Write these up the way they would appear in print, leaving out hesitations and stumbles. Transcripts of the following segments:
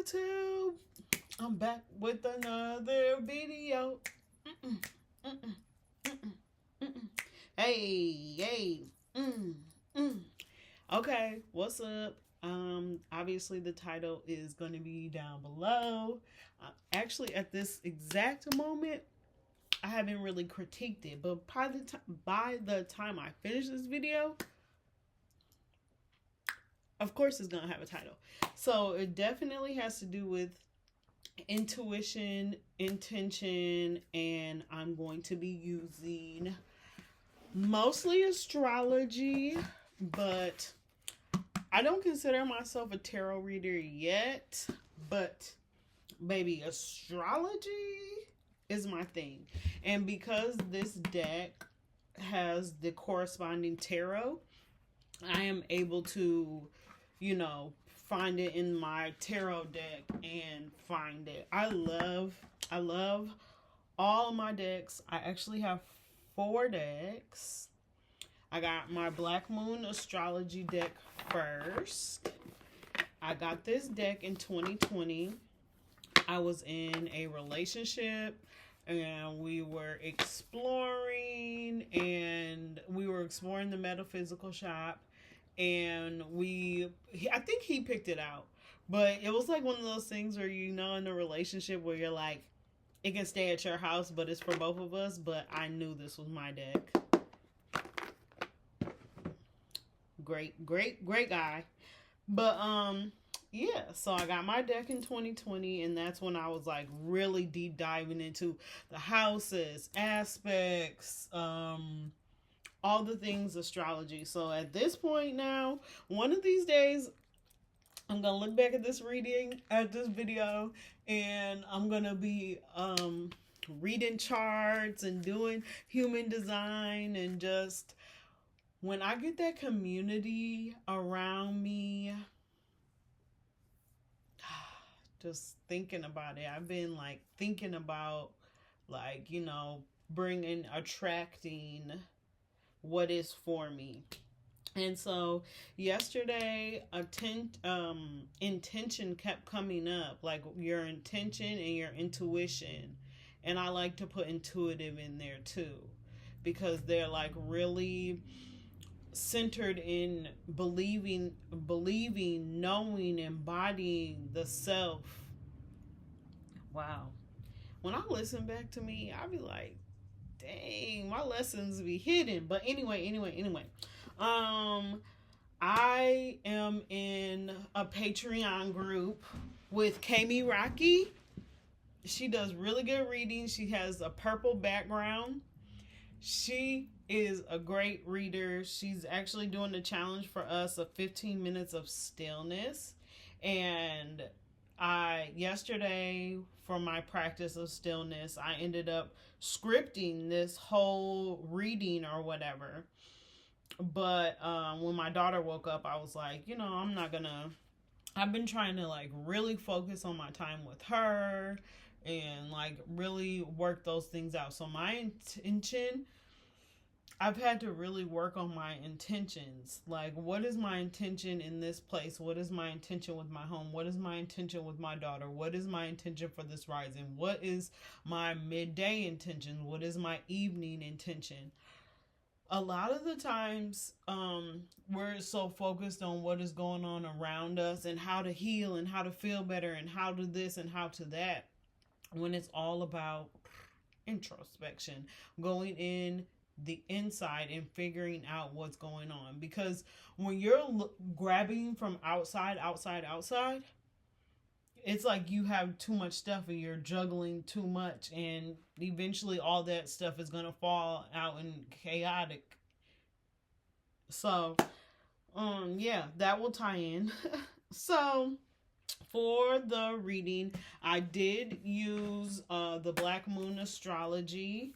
YouTube. I'm back with another video. Hey. Okay, what's up? Obviously the title is going to be down below. Actually, at this exact moment, I haven't really critiqued it, but by the time I finish this video, of course it's going to have a title. So it definitely has to do with intuition, intention, and I'm going to be using mostly astrology, but I don't consider myself a tarot reader yet, but baby, astrology is my thing. And because this deck has the corresponding tarot, I am able to, find it in my tarot deck and find it. I love all of my decks. I actually have 4 decks. I got my Black Moon Astrology Deck first. I got this deck in 2020. I was in a relationship and we were exploring the metaphysical shop, and I think he picked it out, but it was like one of those things where, in a relationship where you're like, it can stay at your house, but it's for both of us. But I knew this was my deck. Great guy. But yeah, so I got my deck in 2020, and that's when I was like really deep diving into the houses, aspects, all the things astrology. So at this point now, one of these days, I'm gonna look back at this video, and I'm gonna be reading charts and doing human design, and just when I get that community around me, just thinking about it. I've been like thinking about attracting what is for me. And so yesterday, intention kept coming up, like your intention and your intuition. And I like to put intuitive in there too, because they're like really centered in believing, knowing, embodying the self. Wow. When I listen back to me, I'll be like, dang, my lessons be hidden. But anyway, I am in a Patreon group with Kami Rocky. She does really good reading. She has a purple background. She is a great reader. She's actually doing the challenge for us of 15 minutes of stillness. And yesterday, for my practice of stillness, I ended up scripting this whole reading or whatever. But when my daughter woke up, I was like, I've been trying to like really focus on my time with her and like really work those things out. So my intention, I've had to really work on my intentions. Like, what is my intention in this place? What is my intention with my home? What is my intention with my daughter? What is my intention for this rising? What is my midday intention? What is my evening intention? A lot of the times, we're so focused on what is going on around us and how to heal and how to feel better and how to this and how to that, when it's all about introspection, going in the inside and figuring out what's going on. Because when you're grabbing from outside, it's like you have too much stuff and you're juggling too much, and eventually all that stuff is going to fall out in chaotic. So, yeah, that will tie in. So, for the reading, I did use the Black Moon Astrology,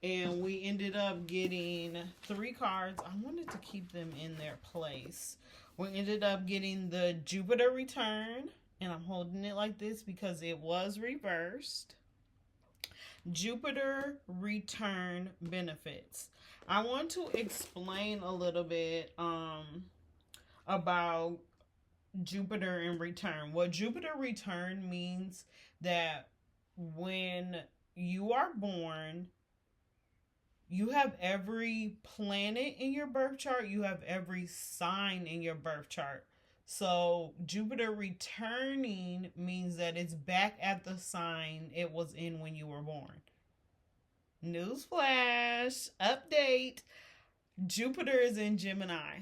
and we ended up getting 3 cards. I wanted to keep them in their place. We ended up getting the Jupiter Return, and I'm holding it like this because it was reversed. Jupiter Return benefits. I want to explain a little bit about Jupiter in return. What Jupiter return means that when you are born, you have every planet in your birth chart, you have every sign in your birth chart. So Jupiter returning means that it's back at the sign it was in when you were born. Newsflash, update. Jupiter is in Gemini,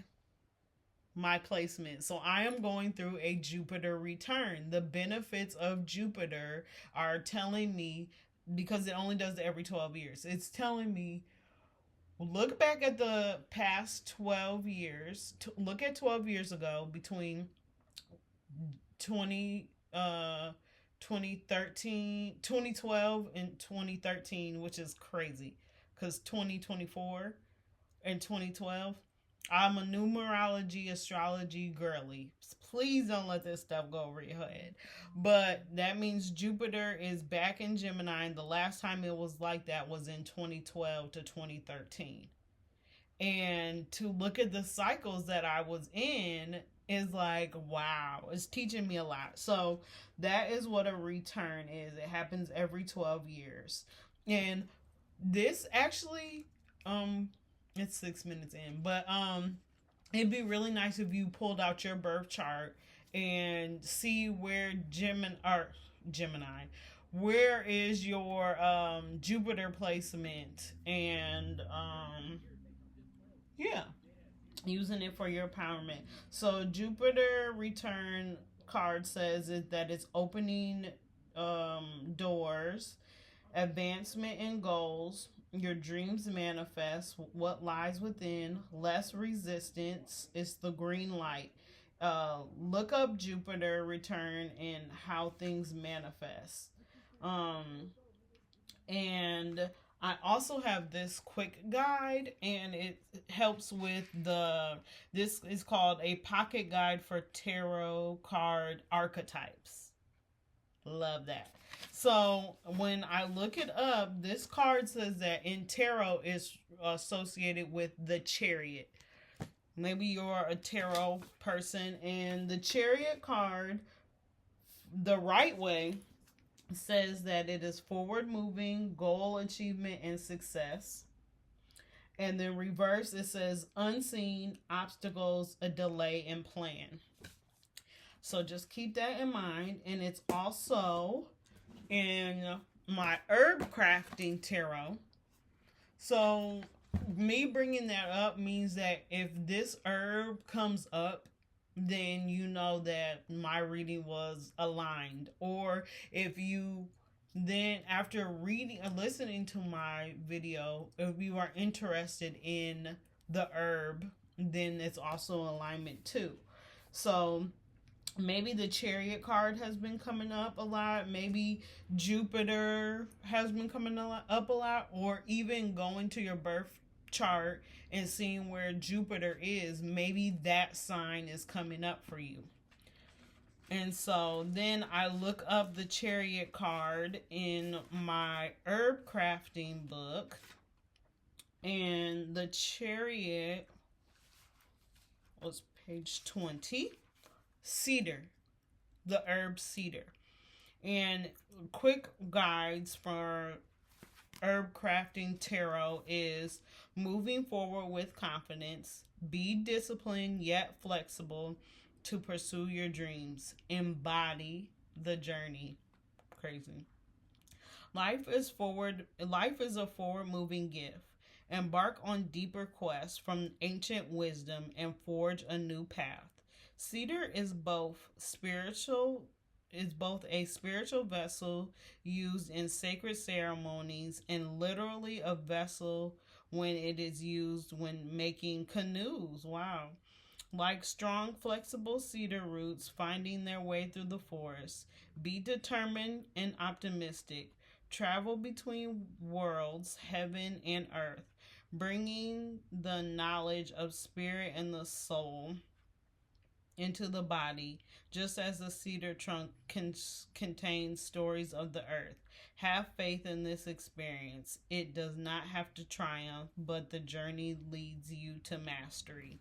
my placement. So I am going through a Jupiter return. The benefits of Jupiter are telling me, because it only does it every 12 years, it's telling me, look back at the past 12 years. Look at 12 years ago, between 2012 and 2013, which is crazy because 2024 and 2012. I'm a numerology astrology girly. Please don't let this stuff go over your head. But that means Jupiter is back in Gemini, and the last time it was like that was in 2012 to 2013. And to look at the cycles that I was in is like, wow, it's teaching me a lot. So that is what a return is. It happens every 12 years. And this actually, it's 6 minutes in, but it'd be really nice if you pulled out your birth chart and see where Gemini, where is your Jupiter placement, and yeah, using it for your empowerment. So Jupiter return card says that it's opening doors, advancement in goals, your dreams manifest, what lies within, less resistance. It's the green light. Look up Jupiter return and how things manifest. And I also have this quick guide, and it helps with this is called a pocket guide for tarot card archetypes. Love that. So when I look it up, this card says that in tarot is associated with the Chariot. Maybe you're a tarot person, and the Chariot card, the right way, says that it is forward moving, goal achievement, and success. And then reverse, it says unseen, obstacles, a delay, and plan. So just keep that in mind. And it's also in my herb crafting tarot. So me bringing that up means that if this herb comes up, then you know that my reading was aligned. Or if you then, after reading or listening to my video, if you are interested in the herb, then it's also alignment too. So maybe the Chariot card has been coming up a lot. Maybe Jupiter has been coming up a lot. Or even going to your birth chart and seeing where Jupiter is. Maybe that sign is coming up for you. And so then I look up the Chariot card in my herb crafting book. And the Chariot was page 20. Cedar, the herb cedar. And quick guides for herb crafting tarot is moving forward with confidence, be disciplined yet flexible to pursue your dreams, embody the journey. Crazy. Life is a forward moving gift. Embark on deeper quests from ancient wisdom and forge a new path. Cedar is both a spiritual vessel used in sacred ceremonies, and literally a vessel when it is used when making canoes. Wow. Like strong, flexible cedar roots finding their way through the forest. Be determined and optimistic. Travel between worlds, heaven and earth, bringing the knowledge of spirit and the soul into the body, just as the cedar trunk contains stories of the earth. Have faith in this experience. It does not have to triumph, but the journey leads you to mastery.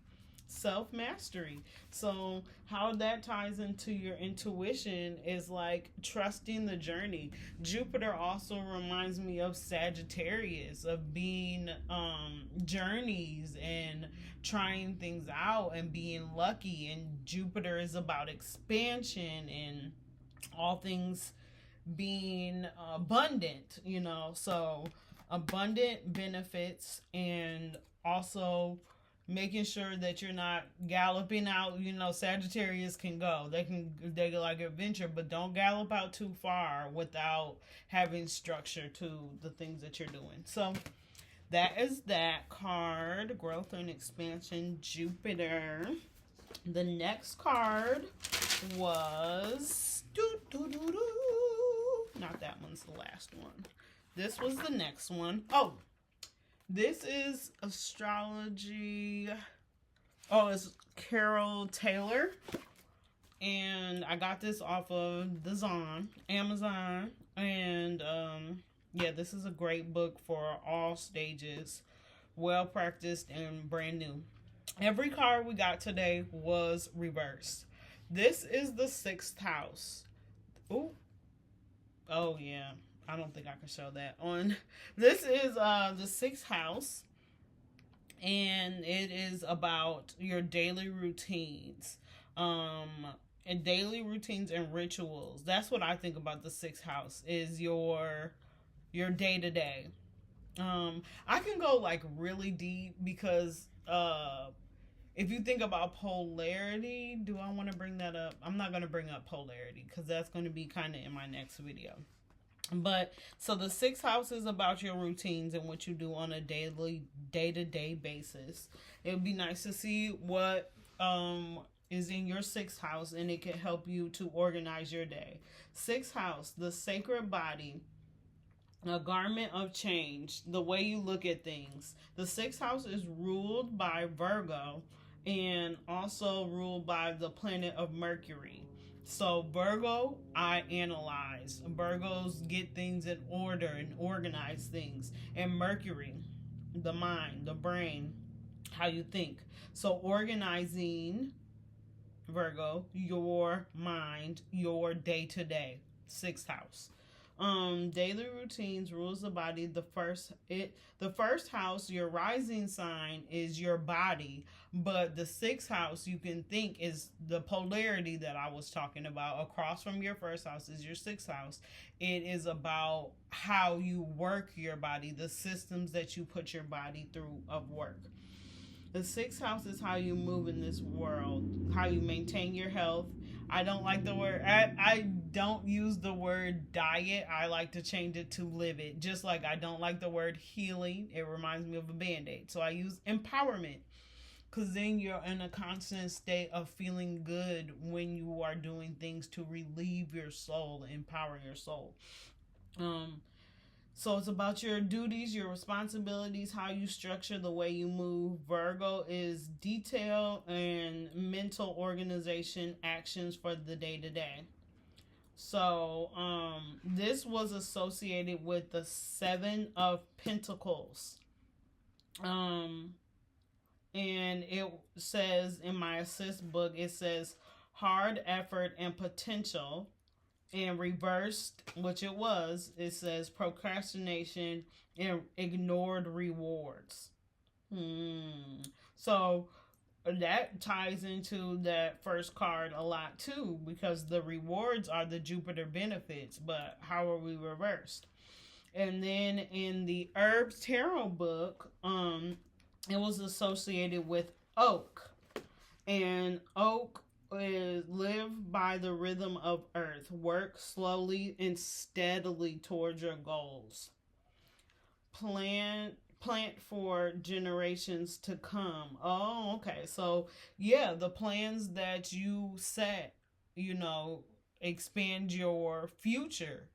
self-mastery. So how that ties into your intuition is like trusting the journey. Jupiter also reminds me of Sagittarius, of being journeys and trying things out and being lucky. And Jupiter is about expansion and all things being abundant, you know. So abundant benefits, and also making sure that you're not galloping out. You know, Sagittarius can go, they like adventure, but don't gallop out too far without having structure to the things that you're doing. So that is that card, growth and expansion, Jupiter. The next card was not that one's the last one. This was the next one. Oh, this is astrology. Oh, it's Carol Taylor. And I got this off of the Amazon. And yeah, this is a great book for all stages. Well practiced and brand new. Every card we got today was reversed. This is the 6th house. Ooh. Oh, yeah. I don't think I can show that on. This is the 6th house. And it is about your daily routines. And daily routines and rituals. That's what I think about the 6th house, is your day-to-day. I can go like really deep because if you think about polarity, do I want to bring that up? I'm not going to bring up polarity because that's going to be kind of in my next video. But so the 6th house is about your routines and what you do on a day-to-day basis. It would be nice to see what is in your 6th house, and it can help you to organize your day. 6th house, the sacred body, a garment of change, the way you look at things. The 6th house is ruled by Virgo and also ruled by the planet of Mercury. So Virgo, I analyze. Virgos get things in order and organize things. And Mercury, the mind, the brain, how you think. So organizing, Virgo, your mind, your day-to-day, 6th house. Daily routines rules the body. The first house, your rising sign, is your body, but the 6th house, you can think, is the polarity that I was talking about. Across from your 1st house is your 6th house. It is about how you work your body, the systems that you put your body through of work. The 6th house is how you move in this world, how you maintain your health. I don't like the word, I don't use the word diet. I like to change it to live it. Just like I don't like the word healing. It reminds me of a Band-Aid. So I use empowerment, because then you're in a constant state of feeling good when you are doing things to relieve your soul, empower your soul. So it's about your duties, your responsibilities, how you structure the way you move. Virgo is detail and mental organization, actions for the day-to-day. So this was associated with the 7 of Pentacles. And it says in my assist book, it says hard effort and potential. And reversed, which it says procrastination and ignored rewards. So that ties into that first card a lot too, because the rewards are the Jupiter benefits, but how are we reversed? And then in the Herbs Tarot book, it was associated with oak. And oak live by the rhythm of earth. Work slowly and steadily towards your goals. Plant for generations to come. Oh, okay. So yeah, the plans that you set, expand your future.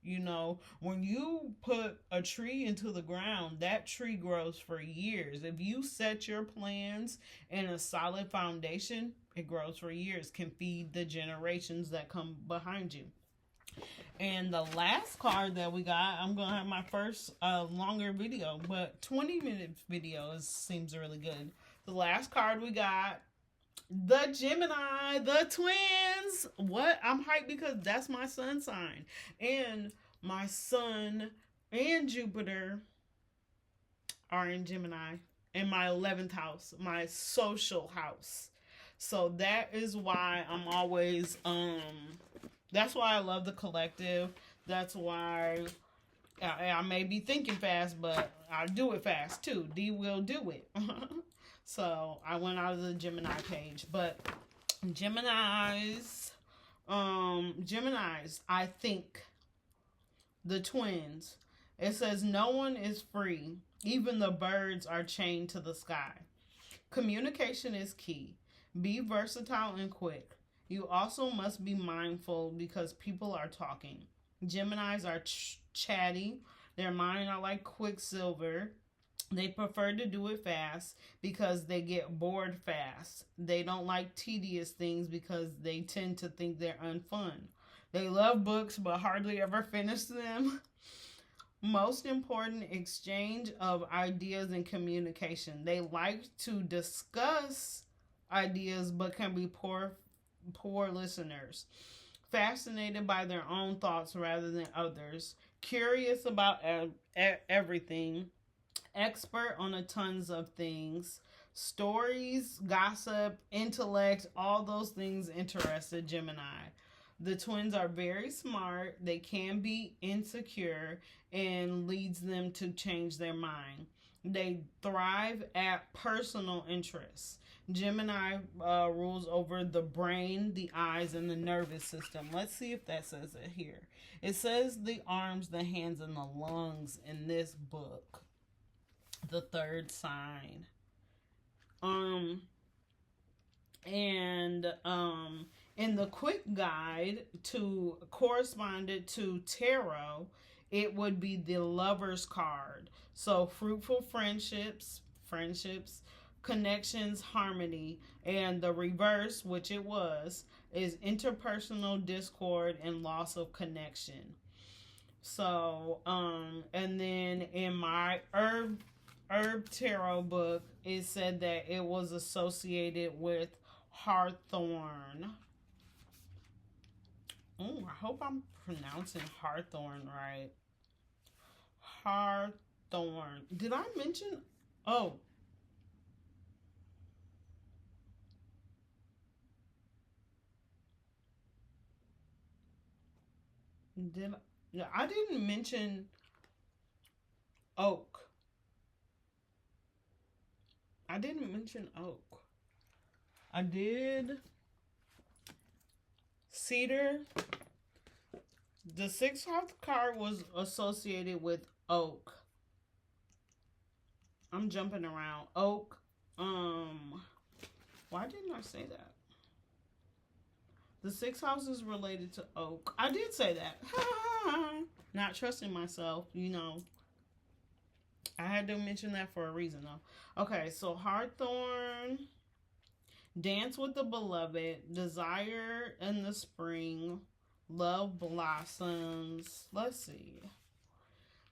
When you put a tree into the ground, that tree grows for years. If you set your plans in a solid foundation, it grows for years, can feed the generations that come behind you. And the last card that we got, I'm going to have my first longer video, but 20-minute video seems really good. The last card we got The Gemini, the twins. What? I'm hyped because that's my sun sign. And my sun and Jupiter are in Gemini in my 11th house, my social house. So that is why I'm always that's why I love the collective. That's why I may be thinking fast, but I do it fast too. D will do it. So I went out of the Gemini page, but Geminis, I think the twins. It says no one is free. Even the birds are chained to the sky. Communication is key. Be versatile and quick. You also must be mindful because people are talking. Geminis are chatty. Their mind are like quicksilver. They prefer to do it fast because they get bored fast. They don't like tedious things because they tend to think they're unfun. They love books but hardly ever finish them. Most important, exchange of ideas and communication. They like to discuss ideas but can be poor listeners. Fascinated by their own thoughts rather than others. Curious about everything. Expert on a tons of things. Stories, gossip, intellect, all those things interested Gemini. The twins are very smart. They can be insecure and leads them to change their mind. They thrive at personal interests. Gemini rules over the brain, the eyes, and the nervous system. Let's see if that says it here. It says the arms, the hands, and the lungs in this book. The third sign. In the quick guide to corresponded to tarot, it would be the Lover's card. So fruitful friendships, connections, harmony, and the reverse, which it was, is interpersonal discord and loss of connection. So, and then in my herb tarot book, it said that it was associated with Hawthorn. Oh, I hope I'm pronouncing Hawthorn right. Hawthorn. Did I mention? Oh. I didn't mention oak. I didn't mention oak. I did Cedar. The 6th house card was associated with oak. I'm jumping around. Oak. Why didn't I say that? The 6th house is related to oak. I did say that. Not trusting myself, you know. I had to mention that for a reason, though. Okay, so Hawthorn, dance with the beloved, desire in the spring, love blossoms. Let's see.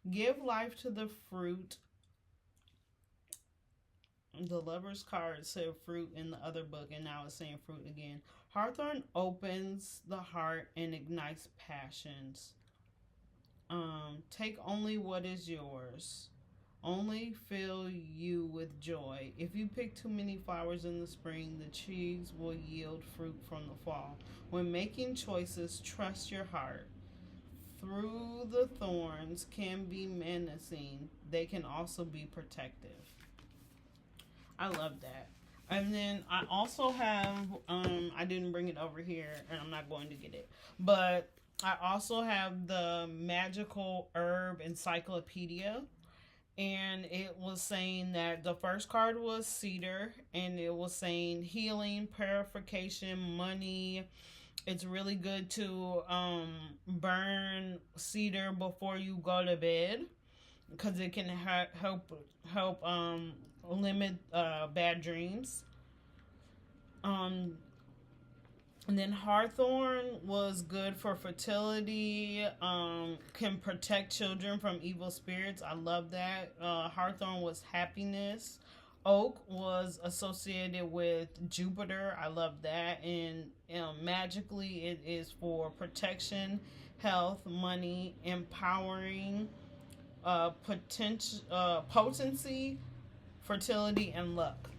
Give life to the fruit. The Lover's card said fruit in the other book, and now it's saying fruit again. Hawthorn opens the heart and ignites passions. Take only what is yours. Only fill you with joy. If you pick too many flowers in the spring, the trees will yield fruit from the fall. When making choices, trust your heart. Through the thorns can be menacing. They can also be protective. I love that. And then I also have, I didn't bring it over here, and I'm not going to get it, but I also have the Magical Herb Encyclopedia. And it was saying that the first card was Cedar, and it was saying healing, purification, money. It's really good to burn cedar before you go to bed because it can help limit bad dreams. And then Hawthorn was good for fertility, can protect children from evil spirits. I love that. Hawthorn was happiness. oak was associated with Jupiter. I love that. And magically, it is for protection, health, money, empowering, potency, fertility, and luck.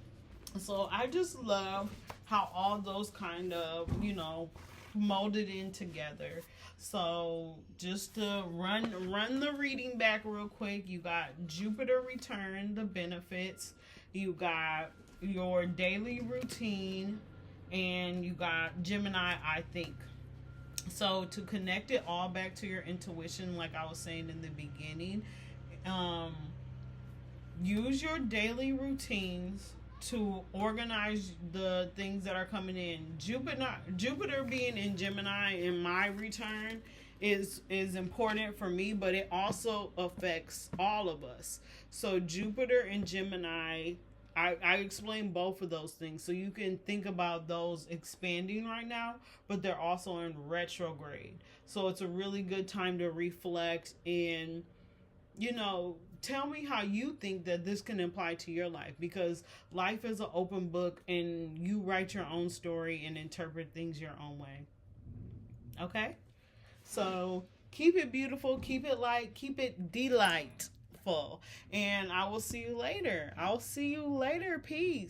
So I just love how all those kind of, molded in together. So just to run the reading back real quick, you got Jupiter return, the benefits, you got your daily routine, and you got Gemini, I think. So to connect it all back to your intuition, like I was saying in the beginning, use your daily routines to organize the things that are coming in. Jupiter being in Gemini in my return is important for me, but it also affects all of us. So Jupiter and Gemini, I explain both of those things, so you can think about those expanding right now, but they're also in retrograde. So it's a really good time to reflect and, tell me how you think that this can apply to your life, because life is an open book and you write your own story and interpret things your own way. Okay? So keep it beautiful, keep it light, keep it delightful. And I will see you later. Peace.